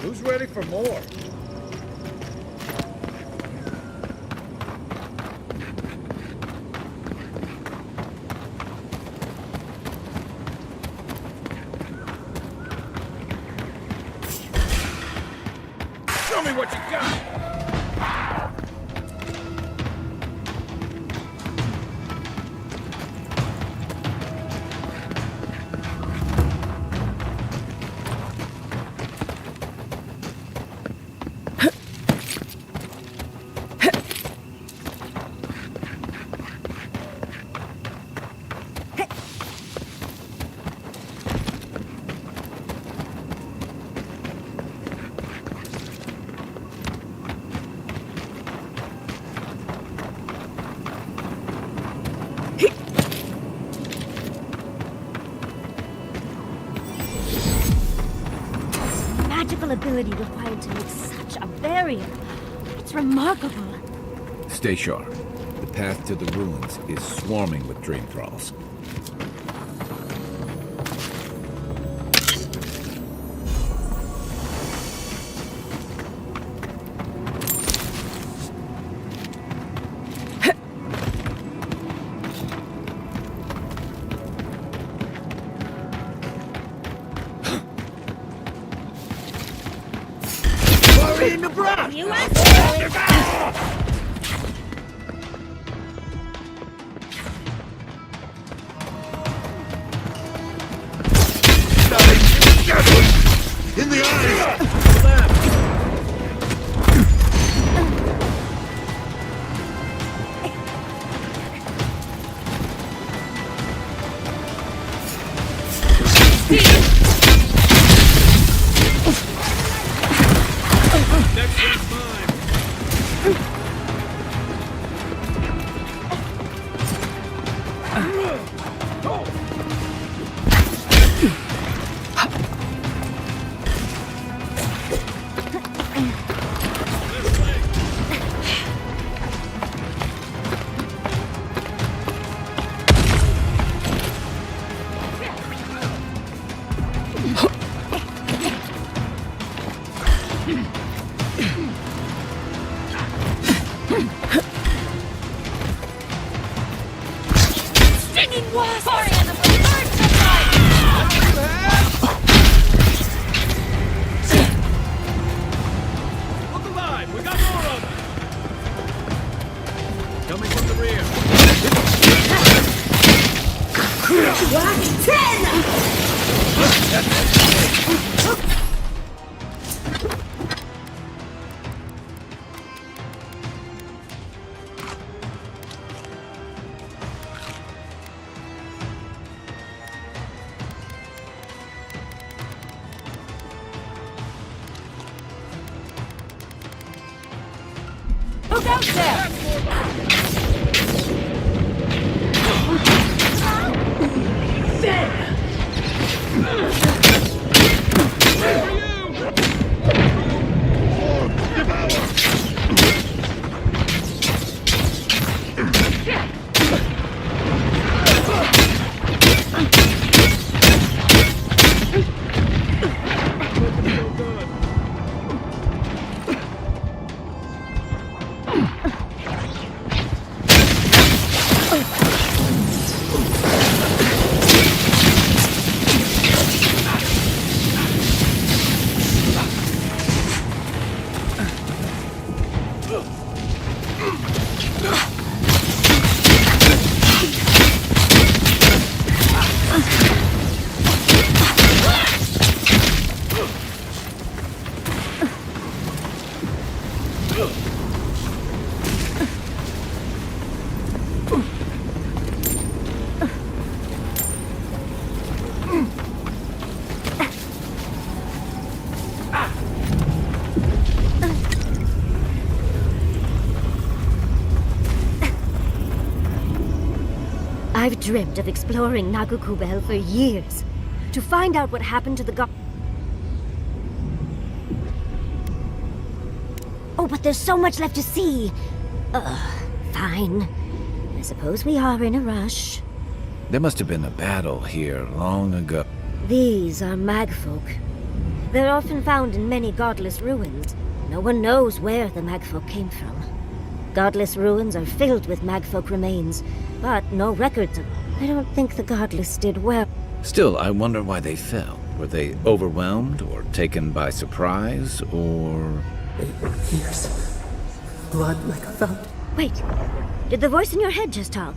Who's ready for more? Show me what you got! Ability required to make such a barrier. It's remarkable. Stay sharp. The path to the ruins is swarming with dream thralls. In the brush! In the eyes! Next one's mine! Stinging wasp! Sorry, I'm a bird supply! Look alive! We got more of them! Coming from the rear! Whack 10! Look out there! I've dreamt of exploring Nagukubel for years. To find out what happened to the Oh, but there's so much left to see. Fine. I suppose we are in a rush. There must have been a battle here long ago. These are magfolk. They're often found in many godless ruins. No one knows where the magfolk came from. Godless ruins are filled with magfolk remains, but no records of them. I don't think the godless did well. Still, I wonder why they fell. Were they overwhelmed or taken by surprise, or... Years. Blood like a fountain. Wait, did the voice in your head just talk?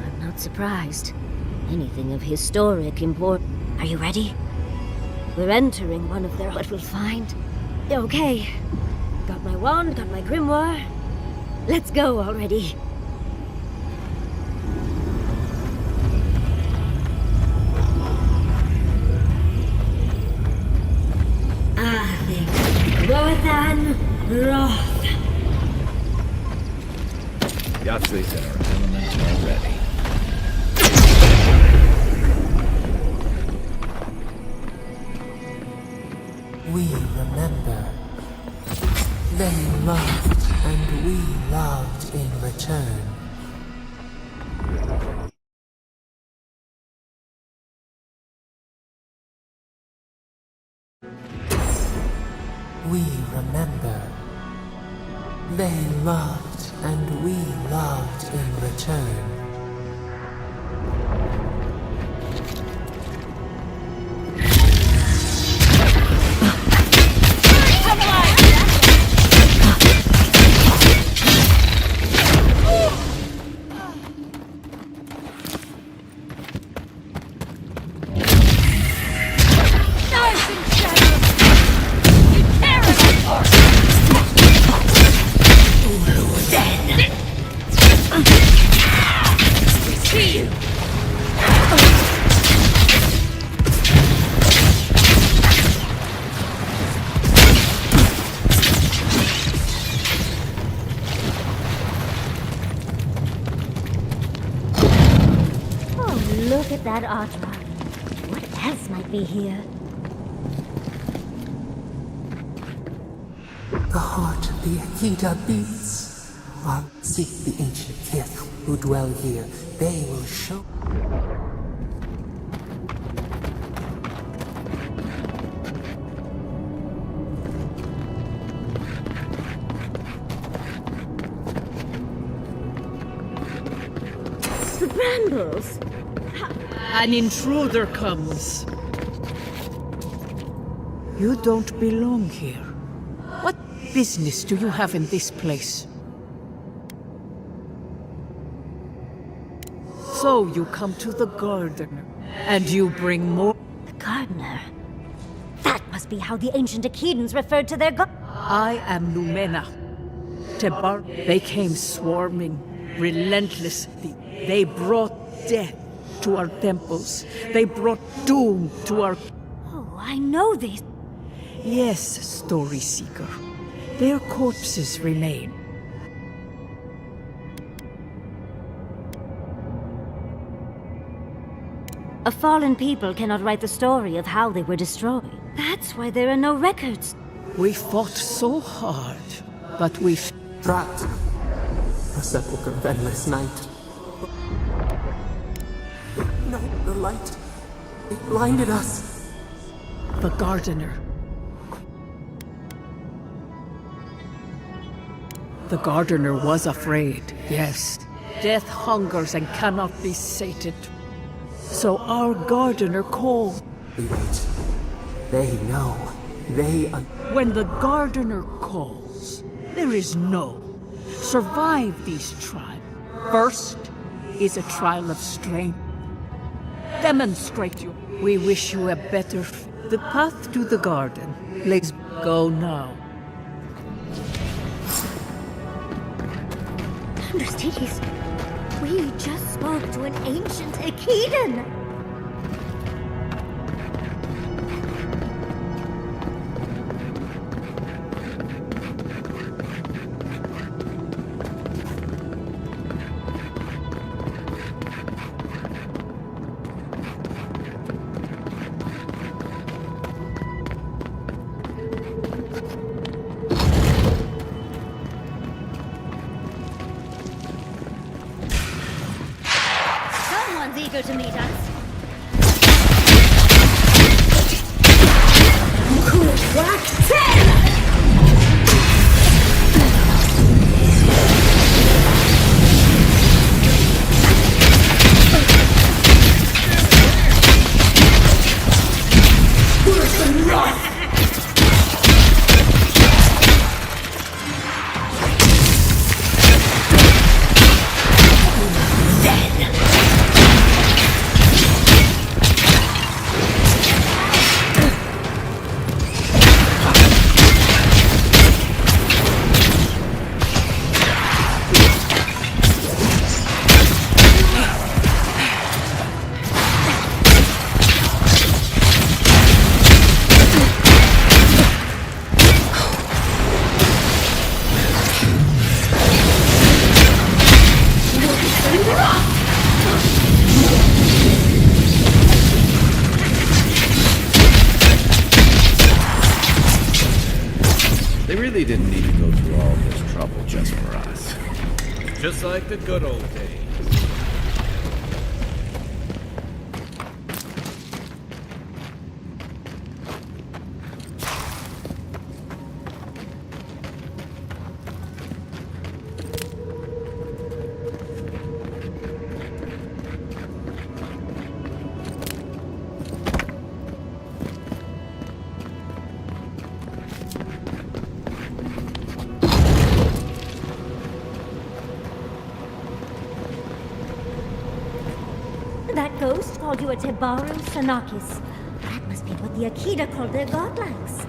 I'm not surprised. Anything of historic import. Are you ready? We're entering one of their... what we'll find. Okay. Got my wand, got my grimoire. Let's go already. Rothan Roth. Yahtzee's in our element already. We remember. They loved, and we loved in return. We remember. They loved, and we loved in return. Look at that Audra. What else might be here? The heart of the Akita beats. Seek the ancient kith who dwell here. They will show. The brambles! An intruder comes. You don't belong here. What business do you have in this place? So you come to the gardener, and you bring more... The gardener? That must be how the ancient Akidans referred to their god. I am Numena. Tebar, they came swarming, relentlessly. They brought death to our temples. They brought doom to our... Oh, I know these. Yes, Story Seeker. Their corpses remain. A fallen people cannot write the story of how they were destroyed. That's why there are no records. We fought so hard, but we... Trapped. A sepulchre of endless night. No, the light. It blinded us. The gardener. The gardener was afraid, yes. Death hungers and cannot be sated. So our gardener called. We wait. They know. When the gardener calls, there is no. Survive these trials. First is a trial of strength. Demonstrate you. We wish you a better. The path to the garden. Let's go now. Mercedes, we just spoke to an ancient Akedan! Someone's eager to meet us. Whack 10! They really didn't need to go through all this trouble just for us. Just like the good old days. That ghost called you a Tebaru Sanakis. That must be what the Akita called their godlikes.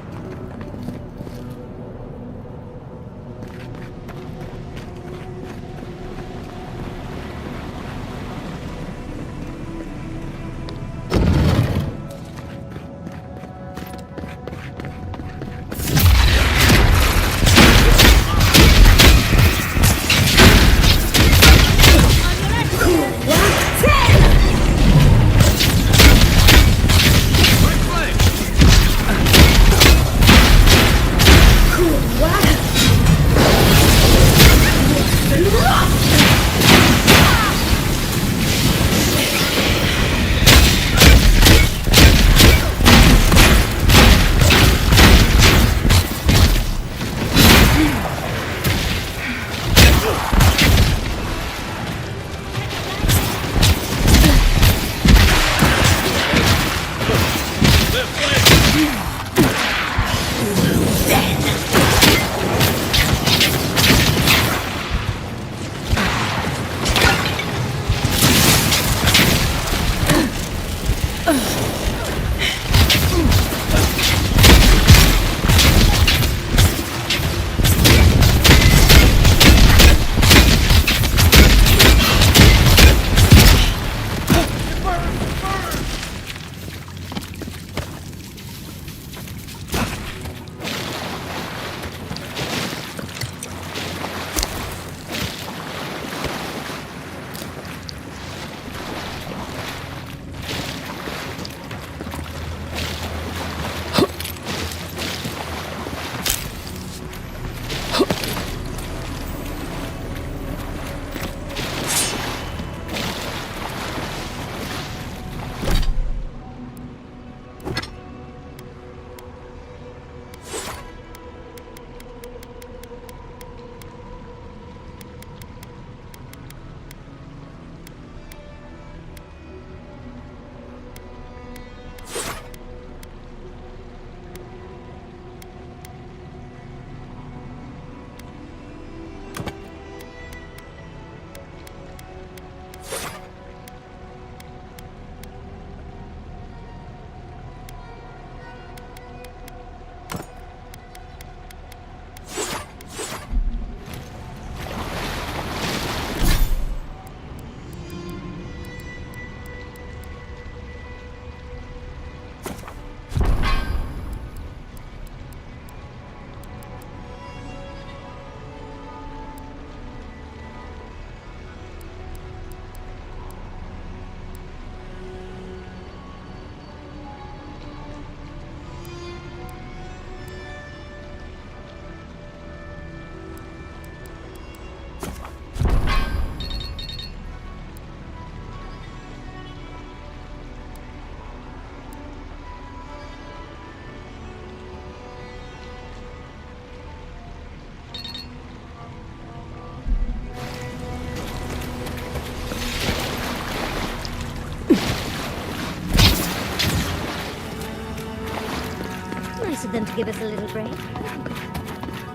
Nice of them to give us a little break.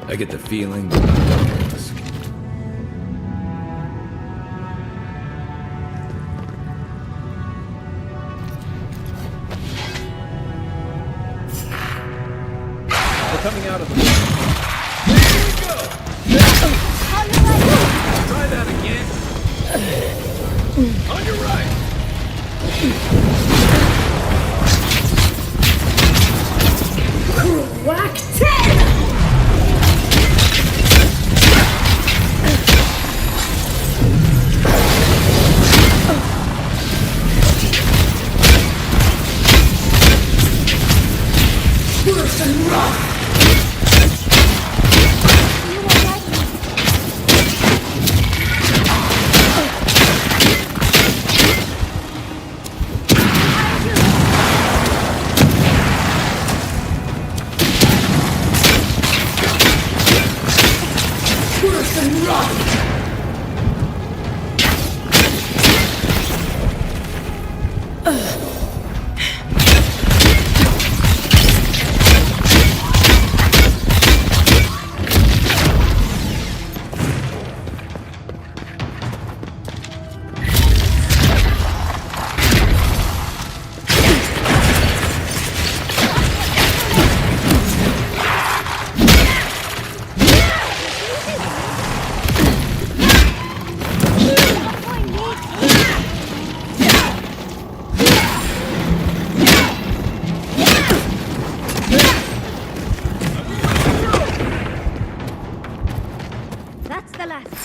I get the feeling we're not done with this. We're coming out of the... Here we go! Try that again. On your right. Whack 10! Burst and rock! Burst and rock! That's the last.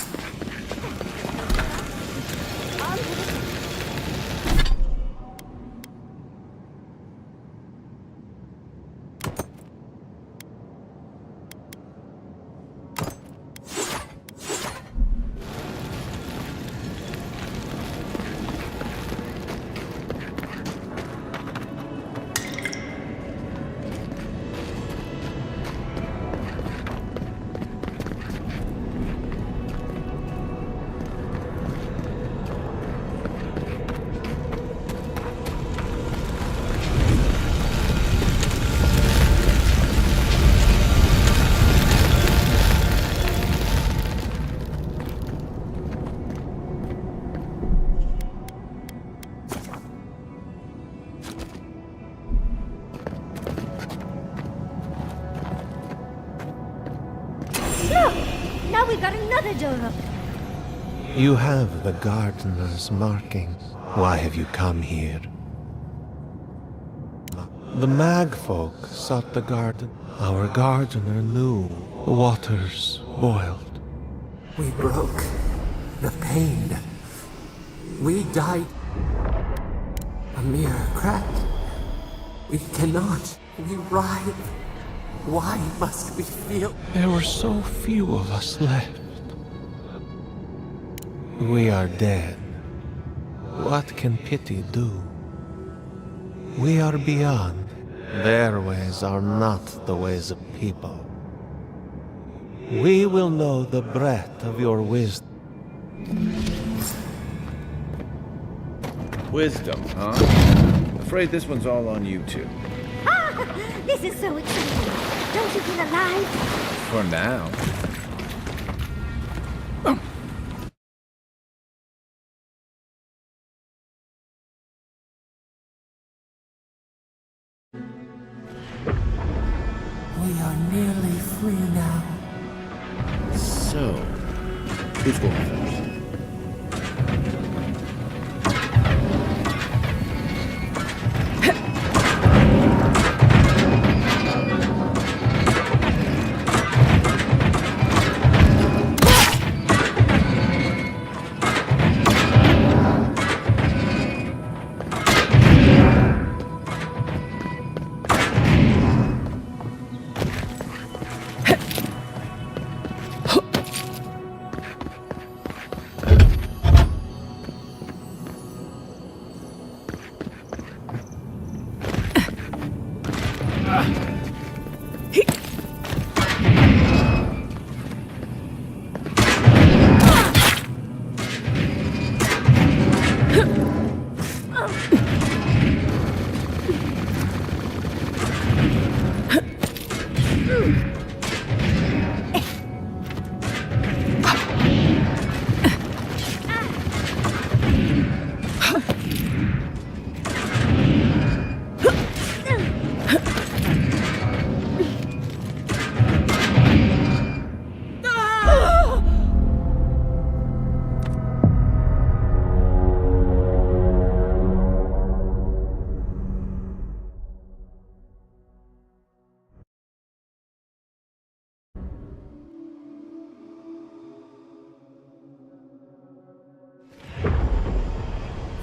Look! Now we've got another door up. You have the gardener's markings. Why have you come here? The magfolk sought the garden. Our gardener knew the waters boiled. We broke the pain. We died. A mere crack. We cannot revive. Why must we feel? There were so few of us left. We are dead. What can pity do? We are beyond. Their ways are not the ways of people. We will know the breadth of your wisdom. Wisdom, huh? Afraid this one's all on you two. This is so exciting. Don't you feel alive? For now. We are nearly free now. So, who's going first?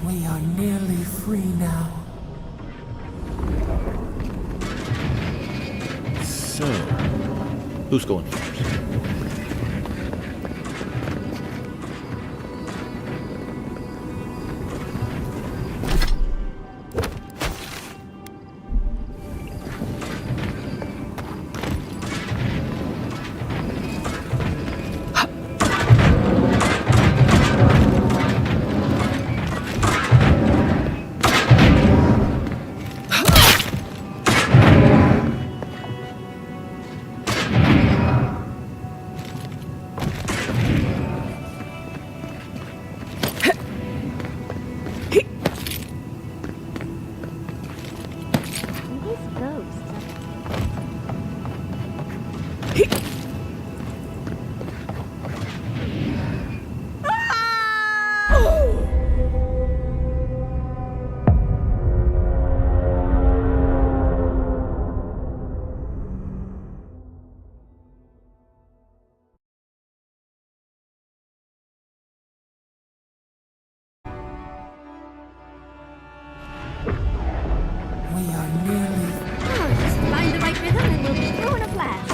We are nearly free now. So, who's going first? These ghosts We are nearly. Oh, just find the right rhythm and we'll be through in a flash.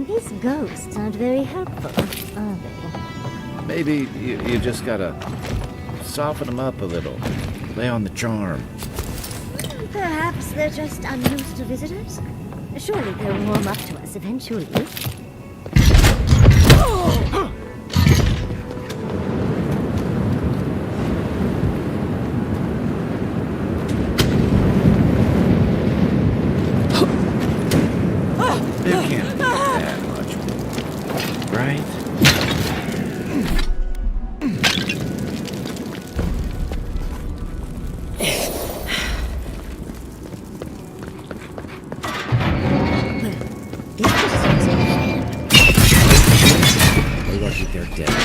These ghosts aren't very helpful, are they? Maybe you just gotta soften them up a little. Lay on the charm. Perhaps they're just unused to visitors. Surely they'll warm up to us eventually. There can't be that much, right? We're lucky they're dead.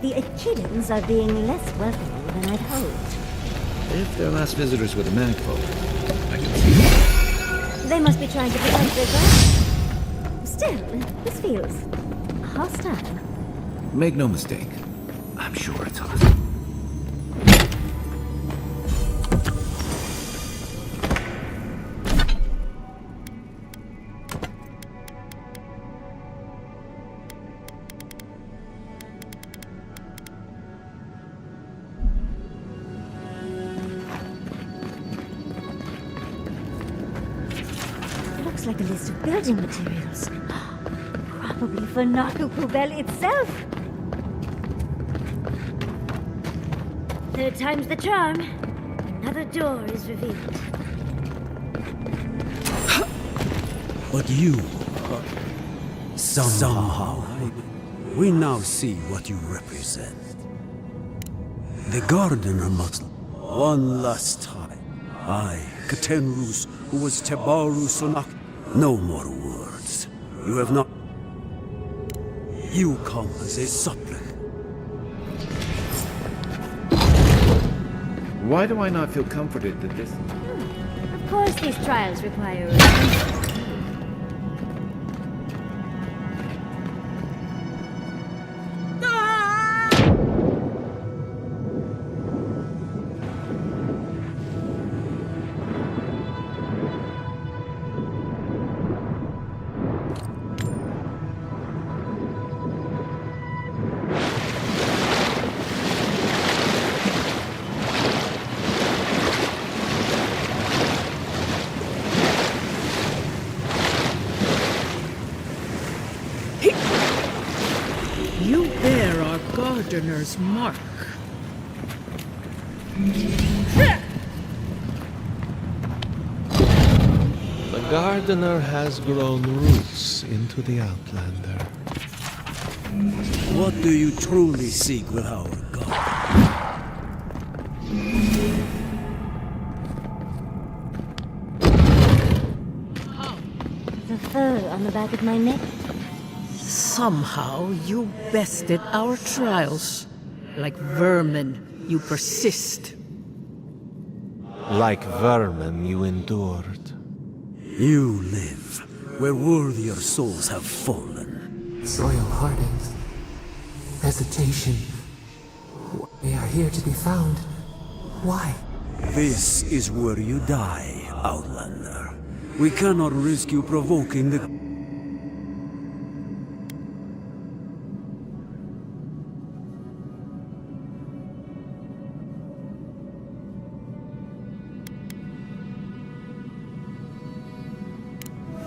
The Echidans are being less welcoming than I'd hoped. If their last visitors were the magfolk, I can see that. They must be trying to protect their ground. Still, this feels hostile. Make no mistake, I'm sure it's hot. Looks like a list of building materials. Probably for Nakukubel itself. Third time's the charm. Another door is revealed. But you, somehow, we now see what you represent. The gardener must, one last time, I, Katenrus, who was Tebaru Sonak. No more words. You have not... You come as a suppliant. Why do I not feel comforted that this... Of course these trials require... You bear our gardener's mark. The gardener has grown roots into the Outlander. What do you truly seek with our God? The fur on the back of my neck? Somehow you bested our trials. Like vermin, you persist. Like vermin, you endured. You live where worthier souls have fallen. Soil hardens. Hesitation. They are here to be found. Why? This is where you die, Outlander. We cannot risk you provoking the...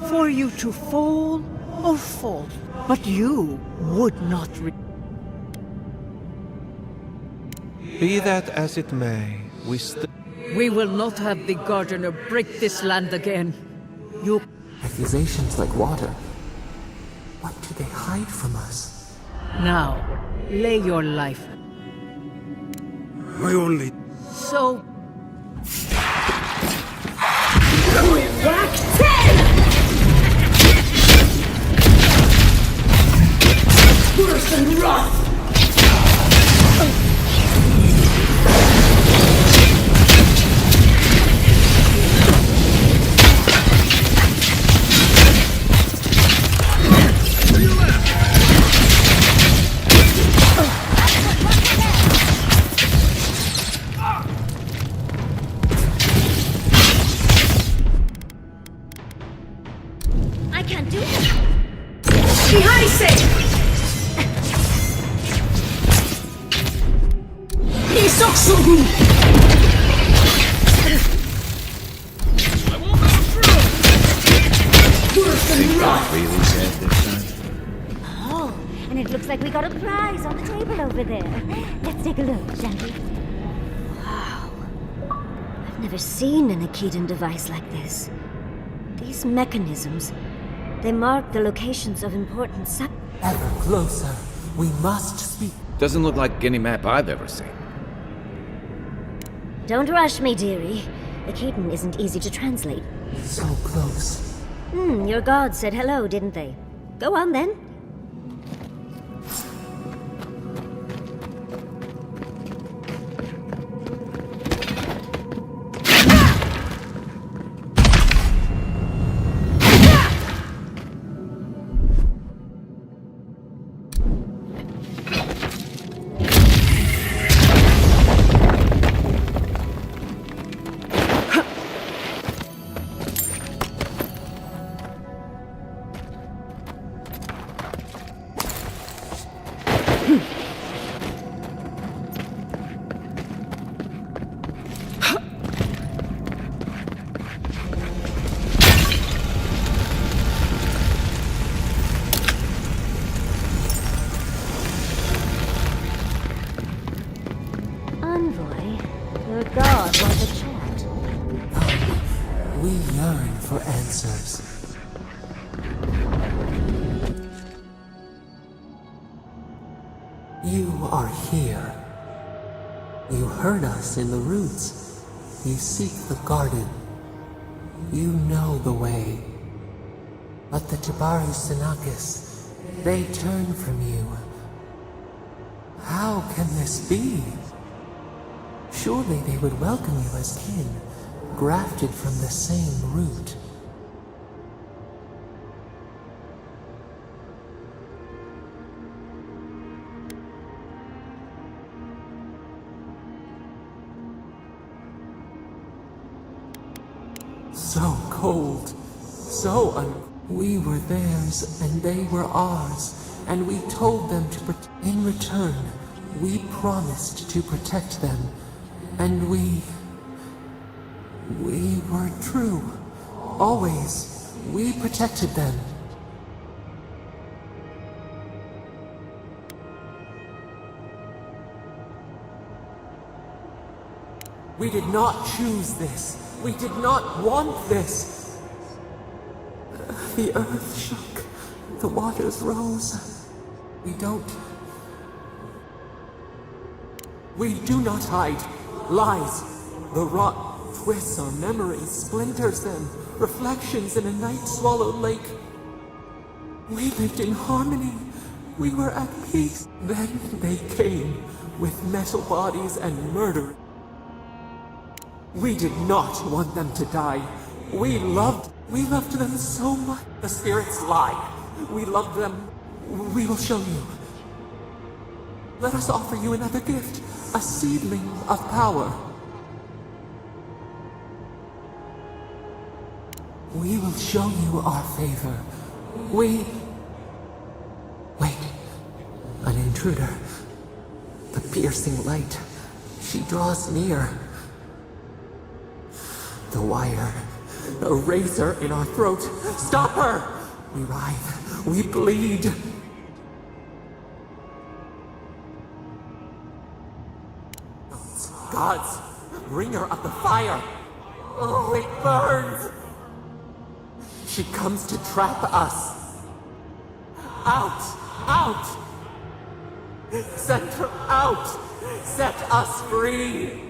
For you to fall or fall, but you would not Be that as it may, we still... We will not have the gardener break this land again. You... Accusations like water. What do they hide from us? Now, lay your life. I only... So... Whack 10! Burst and wrath! I can't do this! Behind say! Isoksugu! Burst and wrath! Really dead this time? Oh, and it looks like we got a prize on the table over there. Let's take a look, shall we? Wow. I've never seen an Akitan device like this. These mechanisms, they mark the locations of important sub... Ever closer. We must speak. Doesn't look like any map I've ever seen. Don't rush me, dearie. Akitan isn't easy to translate. So close. Your gods said hello, didn't they? Go on then. Your god wants a chat. We yearn for answers. You are here. You heard us in the roots. You seek the garden. You know the way. But the Tabaru Sinakis, they turn from you. How can this be? Surely they would welcome you as kin, grafted from the same root. So cold, We were theirs, and they were ours, and we told them to in return, we promised to protect them, and we were true. Always, we protected them. We did not choose this. We did not want this. The earth shook. The waters rose. We do not hide. Lies. The rot twists our memories, splinters them. Reflections in a night-swallowed lake. We lived in harmony. We were at peace. Then they came with metal bodies and murder. We did not want them to die. We loved them so much. The spirits lie. We love them. We will show you. Let us offer you another gift, a seedling of power. We will show you our favor. Wait, an intruder. The piercing light. She draws near. The wire. A razor in our throat. Stop her! We writhe. We bleed. Gods, bringer of the fire. Oh, it burns. She comes to trap us. Out! Send her out! Set us free!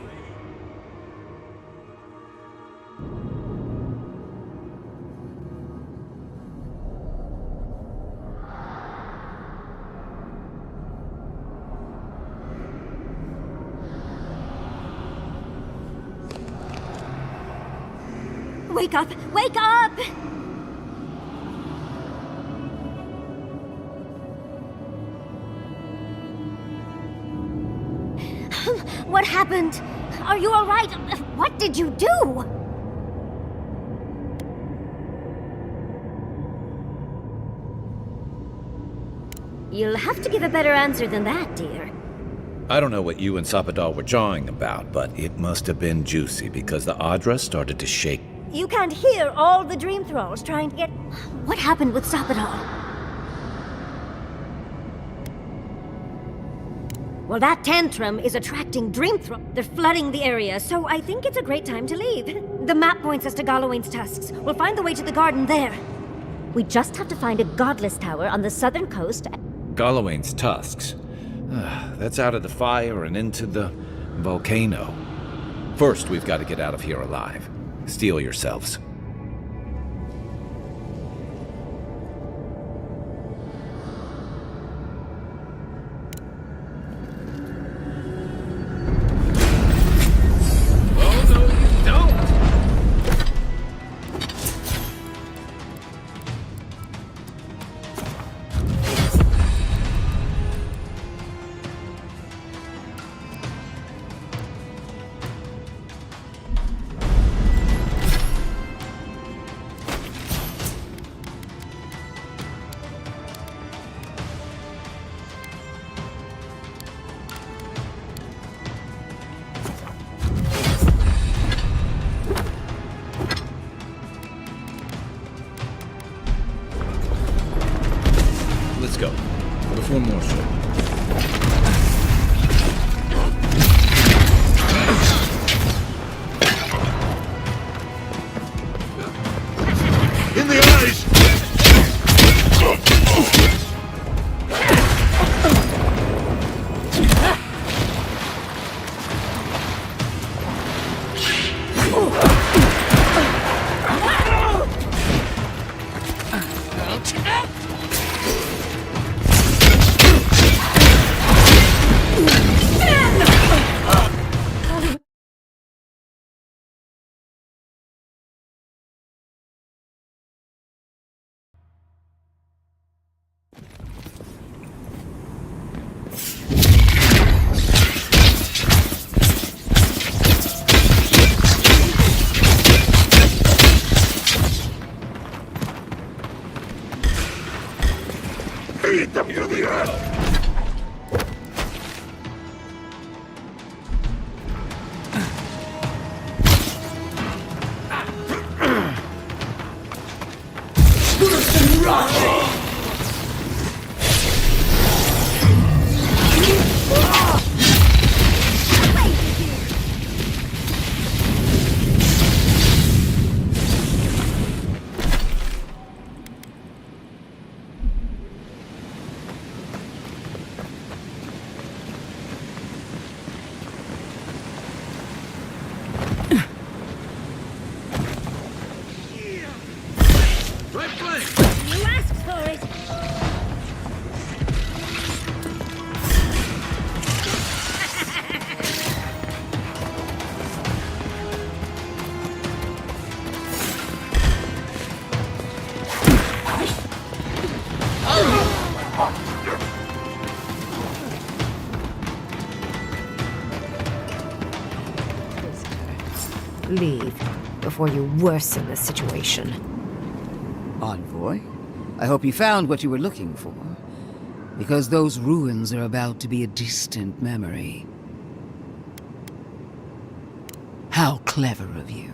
Wake up! Wake up! What happened? Are you all right? What did you do? You'll have to give a better answer than that, dear. I don't know what you and Sapadal were jawing about, but it must have been juicy because the Adra started to shake. You can't hear all the dream thralls trying to get... What happened with Sapadal? Well, that tantrum is attracting dream thralls. They're flooding the area, so I think it's a great time to leave. The map points us to Galawain's tusks. We'll find the way to the garden there. We just have to find a godless tower on the southern coast. Galawain's tusks. That's out of the fire and into the volcano. First, we've got to get out of here alive. Steel yourselves. Let's go. With one more shot. In the eyes! Beat them to the earth! Burst and rot! Right flank! You asked for it! Leave before you worsen the situation. Envoy, I hope you found what you were looking for. Because those ruins are about to be a distant memory. How clever of you.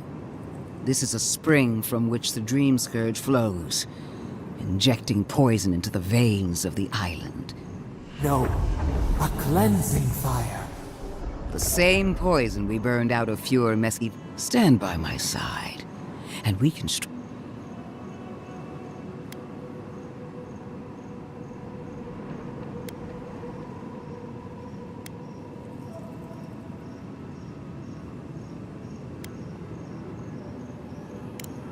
This is a spring from which the Dream Scourge flows, injecting poison into the veins of the island. No, a cleansing fire. The same poison we burned out of Fure Mesquite. Stand by my side, and we can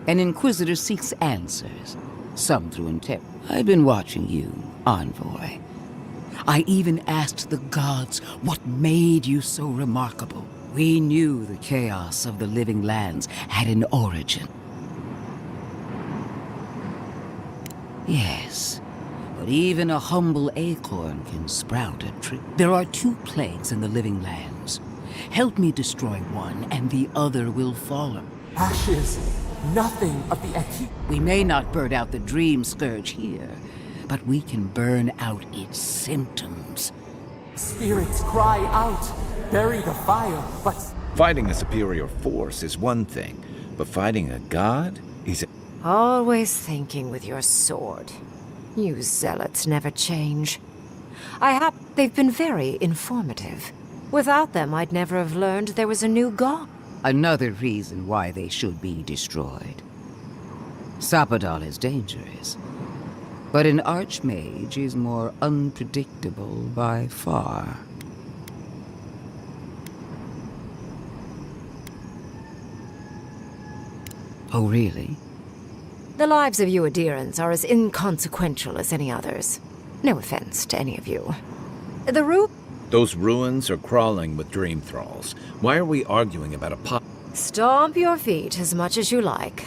An Inquisitor seeks answers, some through intent. I've been watching you, Envoy. I even asked the gods what made you so remarkable. We knew the chaos of the living lands had an origin. Yes, but even a humble acorn can sprout a tree. There are 2 plagues in the living lands. Help me destroy one, and the other will follow. Ashes, nothing of the Aki. We may not burn out the Dream Scourge here, but we can burn out its symptoms. Spirits cry out, bury the fire, but Fighting a superior force is one thing, but fighting a god is... Always thinking with your sword. You zealots never change. They've been very informative. Without them, I'd never have learned there was a new god. Another reason why they should be destroyed. Sapadal is dangerous, but an archmage is more unpredictable by far. Oh, really? The lives of you adherents are as inconsequential as any others. No offense to any of you. Those ruins are crawling with dream thralls. Why are we arguing about a pot? Stomp your feet as much as you like.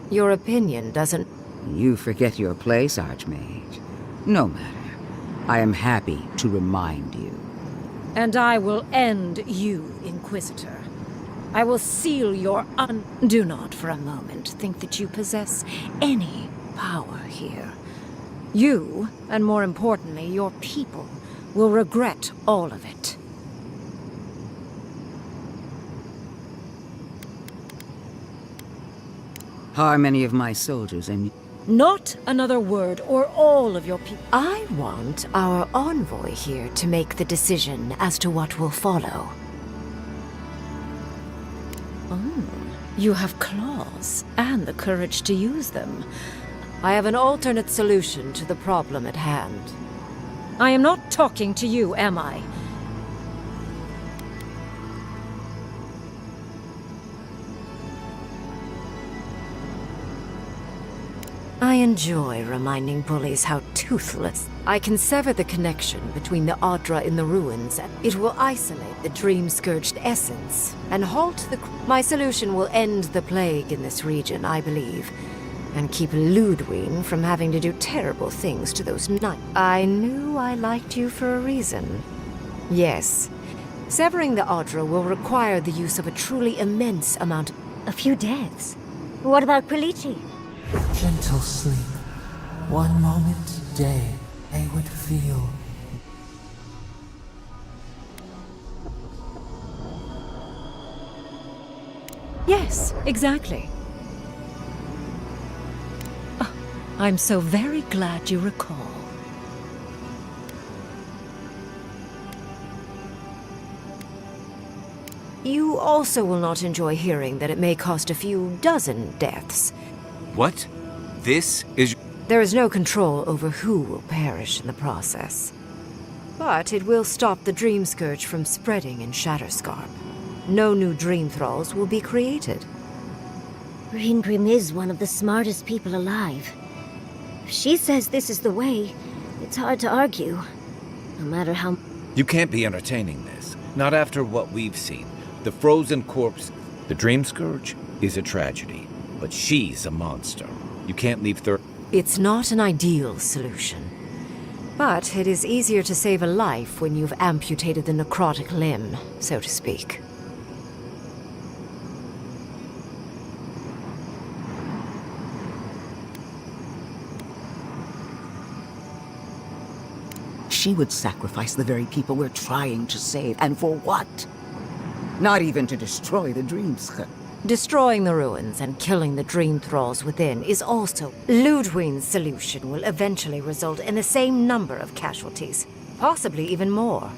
Your opinion doesn't... You forget your place, Archmage. No matter. I am happy to remind you. And I will end you, Inquisitor. I will seal your Do not for a moment think that you possess any power here. You, and more importantly, your people, will regret all of it. Harm any of my soldiers and... Not another word, or all of your people. I want our envoy here to make the decision as to what will follow. Oh, you have claws, and the courage to use them. I have an alternate solution to the problem at hand. I am not talking to you, am I? I enjoy reminding bullies how toothless. I can sever the connection between the Adra in the ruins. It will isolate the dream-scourged essence and halt the... My solution will end the plague in this region, I believe, and keep Ludwig from having to do terrible things to those knights. I knew I liked you for a reason. Yes, severing the Adra will require the use of a truly immense amount... A few deaths. What about Quilici? gentle sleep. One moment day, they would feel. Yes, exactly. Ah, I'm so very glad you recall. You also will not enjoy hearing that it may cost a few dozen deaths. What? This is... There is no control over who will perish in the process. But it will stop the Dream Scourge from spreading in Shatterscarp. No new Dream Thralls will be created. Reingrim is one of the smartest people alive. If she says this is the way, it's hard to argue. No matter how... You can't be entertaining this. Not after what we've seen. The frozen corpse... The Dream Scourge is a tragedy. But she's a monster. You can't leave It's not an ideal solution. But it is easier to save a life when you've amputated the necrotic limb, so to speak. She would sacrifice the very people we're trying to save, and for what? Not even to destroy the Dreamscape. Destroying the ruins and killing the Dream Thralls within is also... Ludwig's solution will eventually result in the same number of casualties, possibly even more.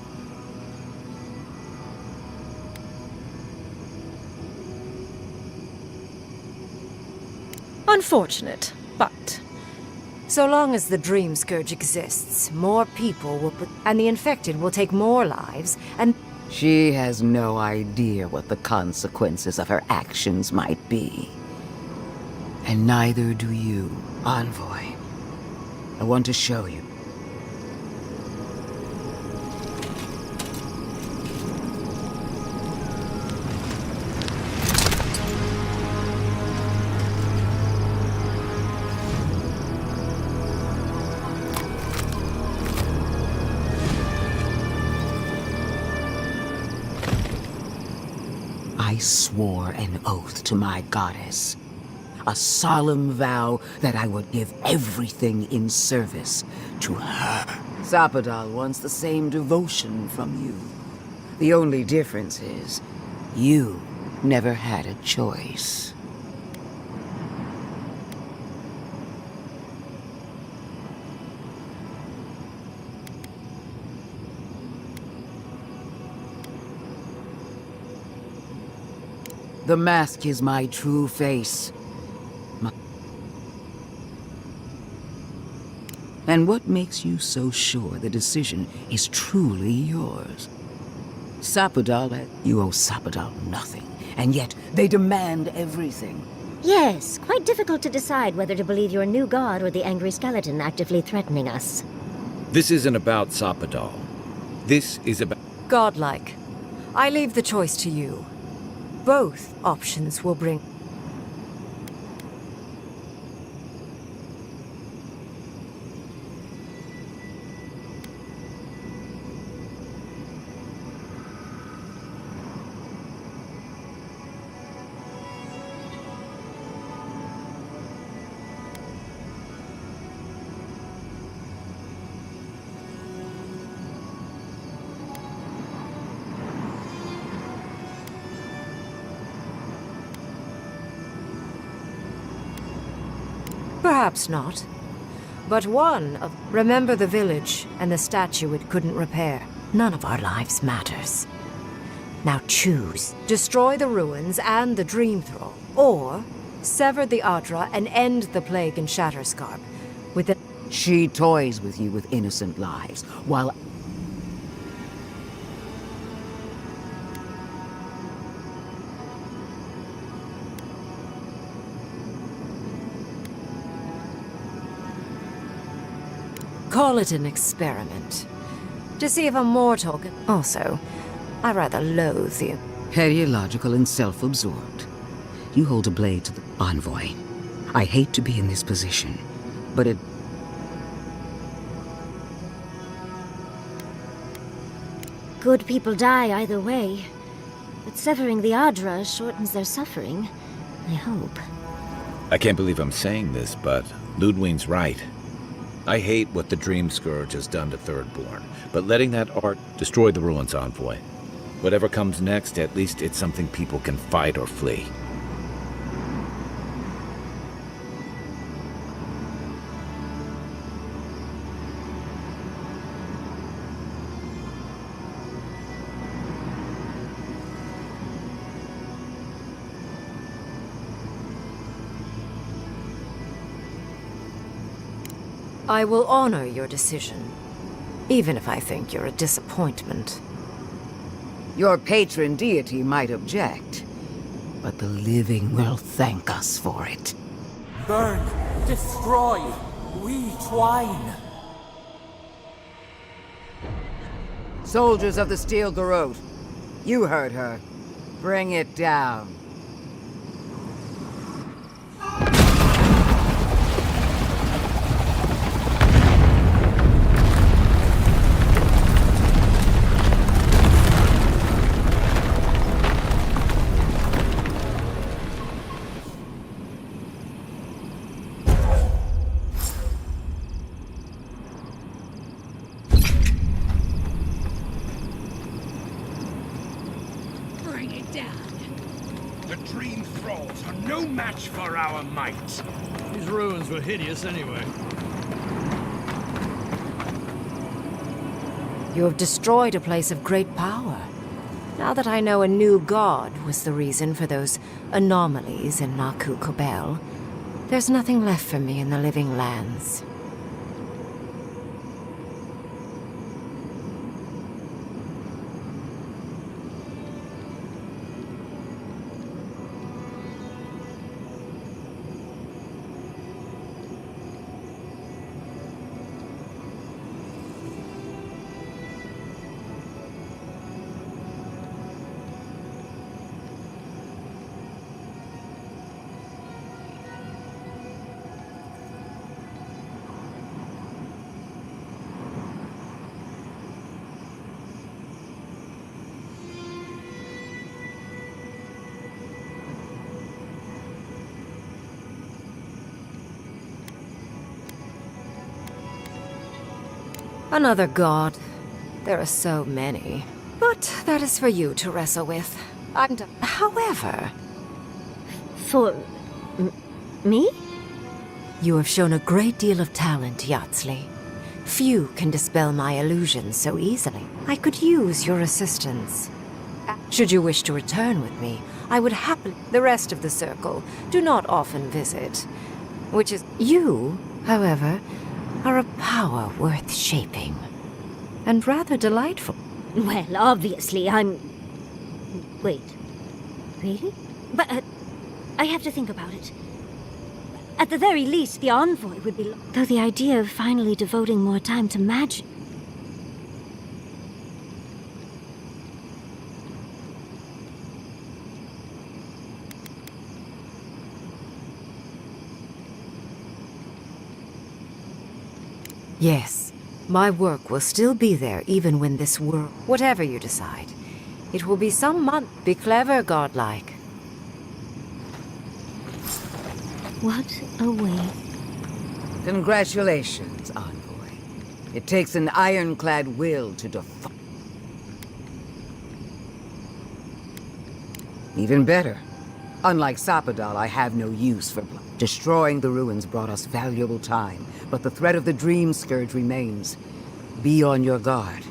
Unfortunate, but... So long as the Dream Scourge exists, more people will... and the infected will take more lives, and... She has no idea what the consequences of her actions might be. And neither do you, Envoy. I want to show you. I swore an oath to my goddess. A solemn vow that I would give everything in service to her. Zapadal wants the same devotion from you. The only difference is, you never had a choice. The mask is my true face. And what makes you so sure the decision is truly yours? Zapadal, you owe Zapadal nothing, and yet they demand everything. Yes, quite difficult to decide whether to believe your new god or the angry skeleton actively threatening us. This isn't about Zapadal. This is about... Godlike. I leave the choice to you. Both options will bring... Perhaps not. But one of... Remember the village and the statue it couldn't repair. None of our lives matters. Now choose. Destroy the ruins and the Dream Thrall, or sever the Adra and end the plague in Shatterscarp with the... She toys with you with innocent lives, while... Call it an experiment. To see if a mortal can... Also, I rather loathe you. Ideological and self-absorbed. You hold a blade to the Envoy. I hate to be in this position, but it... Good people die either way. But severing the Adra shortens their suffering, I hope. I can't believe I'm saying this, but Ludwig's right. I hate what the Dream Scourge has done to Thirdborn, but letting that art destroy the ruins, Envoy. Whatever comes next, at least it's something people can fight or flee. I will honor your decision, even if I think you're a disappointment. Your patron deity might object, but the living will thank us for it. Burn, destroy, we twine. Soldiers of the Steel Garrote, you heard her. Bring it down. The Dream Thralls are no match for our might. These ruins were hideous anyway. You have destroyed a place of great power. Now that I know a new god was the reason for those anomalies in Naku Kobel, there's nothing left for me in the living lands. Another god. There are so many. But that is for you to wrestle with. However... For... me? You have shown a great deal of talent, Yatsley. Few can dispel my illusions so easily. I could use your assistance. Should you wish to return with me, I would happily... The rest of the circle do not often visit. Which is... You, however, are a power worth shaping. And rather delightful. Well, obviously, I'm... Wait. Really? But, I have to think about it. At the very least, the Envoy would be... Though the idea of finally devoting more time to magic... Yes, my work will still be there even when this world... Whatever you decide, it will be some month. Be clever, godlike. What a way. Congratulations, Envoy. It takes an ironclad will to defy... Even better. Unlike Sapadal, I have no use for blood. Destroying the ruins brought us valuable time, but the threat of the Dream Scourge remains. Be on your guard.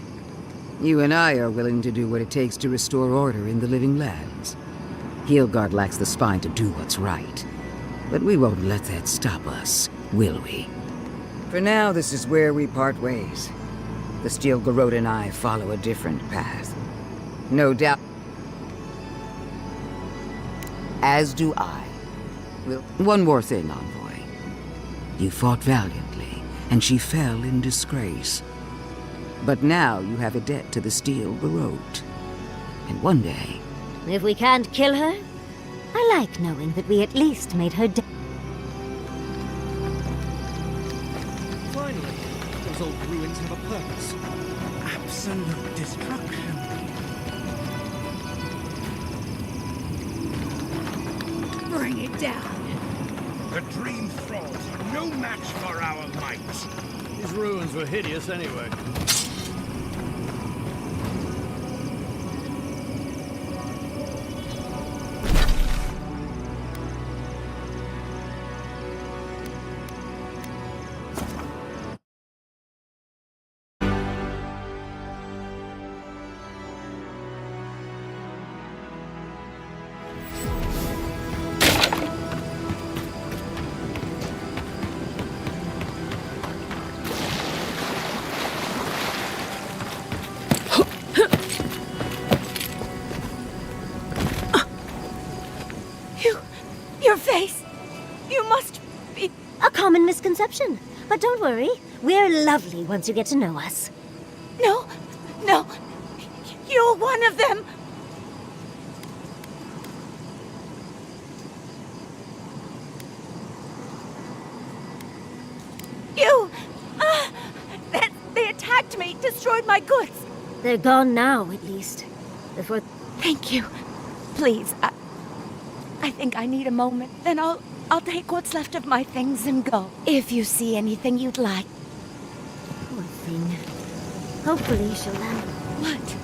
You and I are willing to do what it takes to restore order in the living lands. Heelguard lacks the spine to do what's right. But we won't let that stop us, will we? For now, this is where we part ways. The Steel Garrote and I follow a different path. No doubt. As do I. Well, one more thing, Envoy. You fought valiantly, and she fell in disgrace. But now you have a debt to the Steel Garrote. And one day... If we can't kill her, I like knowing that we at least made her dead. Finally, those old ruins have a purpose. Absolute destruction. Bring it down. The Dream Thralls are no match for our might. These ruins were hideous anyway. Your face! You must be... A common misconception. But don't worry, we're lovely once you get to know us. No, you're one of them! You! They attacked me, destroyed my goods! They're gone now, at least. Before... Thank you. Please, I think I need a moment. Then I'll take what's left of my things and go. If you see anything you'd like. Poor thing. Hopefully she'll land. What?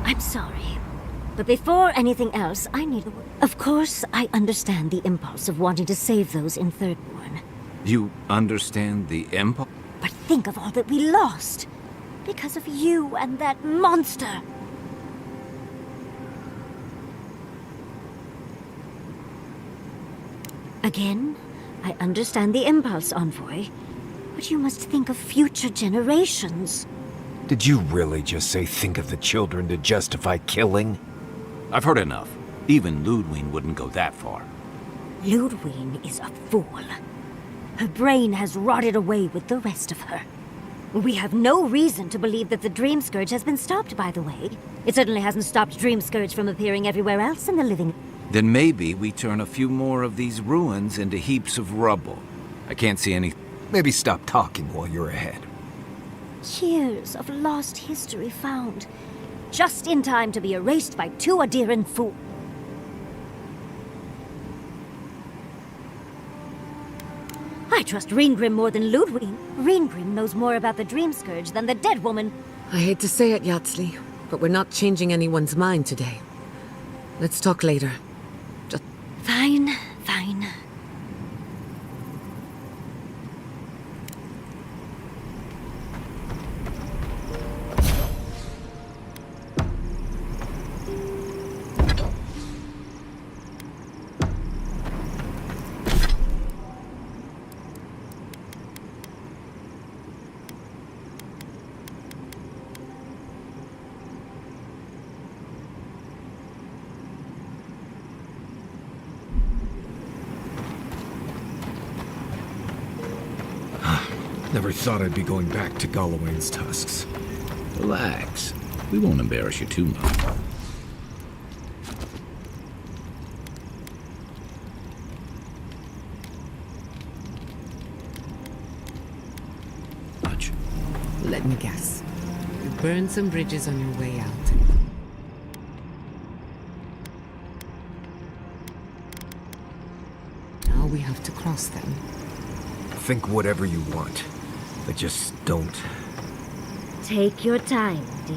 I'm sorry. But before anything else, I need a word. Of course, I understand the impulse of wanting to save those in Thirdborn. You understand the impulse? But think of all that we lost. Because of you and that monster. Again, I understand the impulse, Envoy. But you must think of future generations. Did you really just say think of the children to justify killing? I've heard enough. Even Ludwig wouldn't go that far. Ludwig is a fool. Her brain has rotted away with the rest of her. We have no reason to believe that the Dream Scourge has been stopped, by the way. It certainly hasn't stopped Dream Scourge from appearing everywhere else in the living... Then maybe we turn a few more of these ruins into heaps of rubble. I can't see any... Maybe stop talking while you're ahead. Years of lost history found, just in time to be erased by two Adiran fools. I trust Reengrim more than Ludwig. Reengrim knows more about the Dream Scourge than the dead woman. I hate to say it, Yatsley, but we're not changing anyone's mind today. Let's talk later. Just... Fine, fine. Never thought I'd be going back to Galloway's tusks. Relax. We won't embarrass you too much. Let me guess. You burned some bridges on your way out. Now we have to cross them. Think whatever you want. I just don't. Take your time, dear.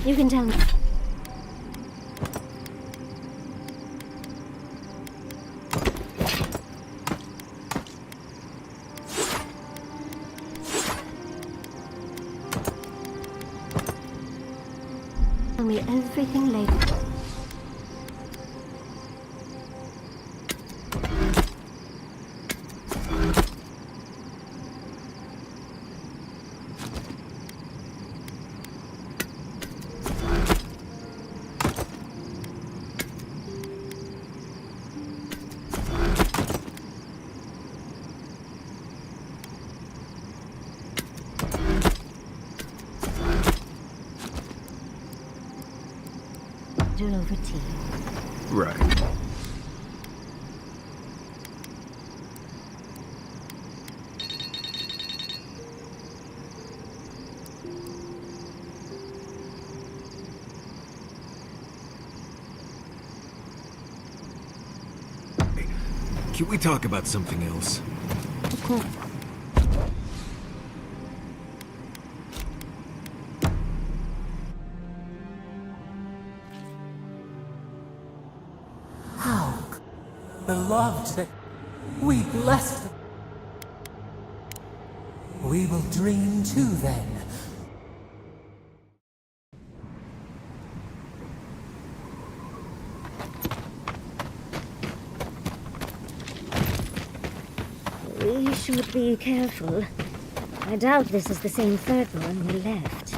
You can tell me. Tell me everything later. Over tea. Right. Can we talk about something else? Of course. Beloved, that we bless them. We will dream too then. We should be careful. I doubt this is the same third one we left.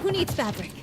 Who needs fabric?